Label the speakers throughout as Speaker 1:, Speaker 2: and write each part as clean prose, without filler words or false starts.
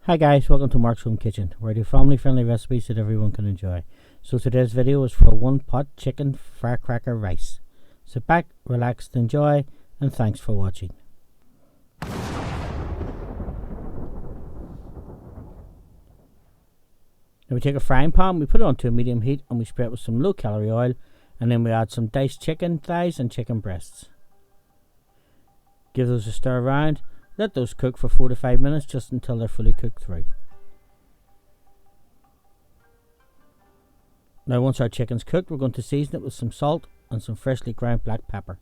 Speaker 1: Hi guys, welcome to Mark's Home Kitchen, where I do family friendly recipes that everyone can enjoy. So today's video is for a one pot chicken firecracker rice. Sit back, relax, enjoy, and thanks for watching. Now we take a frying pan, we put it onto a medium heat and we spray it with some low calorie oil, and then we add some diced chicken thighs and chicken breasts. Give those a stir around. Let those cook for 4 to 5 minutes, just until they're fully cooked through. Now once our chicken's cooked, we're going to season it with some salt and some freshly ground black pepper.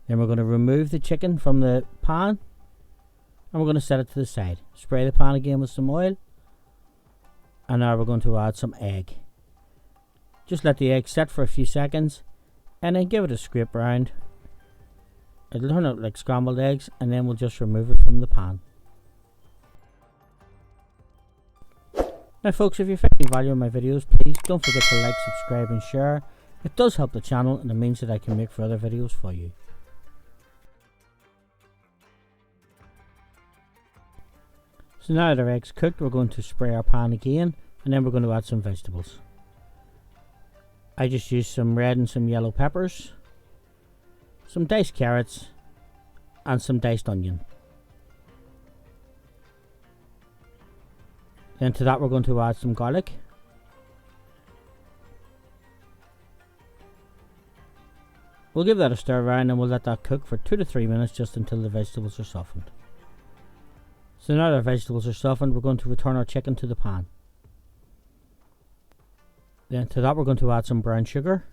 Speaker 1: Then we're going to remove the chicken from the pan and we're going to set it to the side. Spray the pan again with some oil, and now we're going to add some egg. Just let the egg set for a few seconds and then give it a scrape around. It'll turn out like scrambled eggs, and then we'll just remove it from the pan. Now folks, if you're finding value in my videos, please don't forget to like, subscribe and share. It does help the channel and it means that I can make further videos for you. So now that our eggs cooked, we're going to spray our pan again, and then we're going to add some vegetables. I just used some red and some yellow peppers, some diced carrots and some diced onion. Then to that we're going to add some garlic. We'll give that a stir around and we'll let that cook for 2 to 3 minutes, just until the vegetables are softened. So now that our vegetables are softened, we're going to return our chicken to the pan. Then to that we're going to add some brown sugar,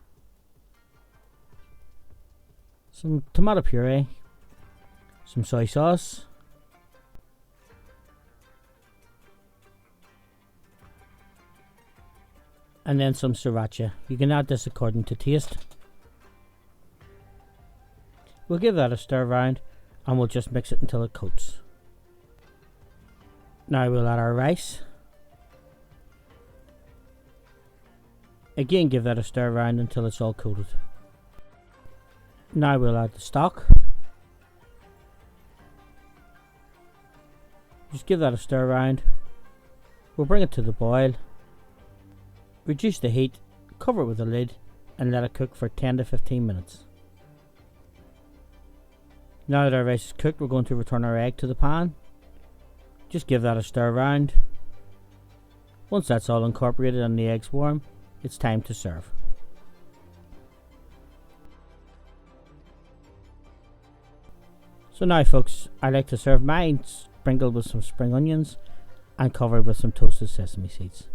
Speaker 1: some tomato puree, some soy sauce, and then some sriracha. You can add this according to taste. We'll give that a stir around and we'll just mix it until it coats. Now we'll add our rice. Again, give that a stir around until it's all coated. Now we'll add the stock. Just give that a stir around. We'll bring it to the boil. Reduce the heat, cover it with a lid, and let it cook for 10 to 15 minutes. Now that our rice is cooked, we're going to return our egg to the pan. Just give that a stir around. Once that's all incorporated and the egg's warm, it's time to serve. So now folks, I like to serve mine sprinkled with some spring onions and covered with some toasted sesame seeds.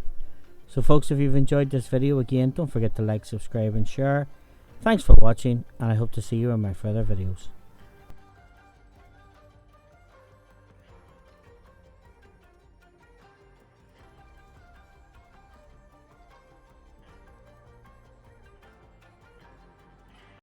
Speaker 1: So folks, if you've enjoyed this video, again, don't forget to like, subscribe and share. Thanks for watching, and I hope to see you in my further videos.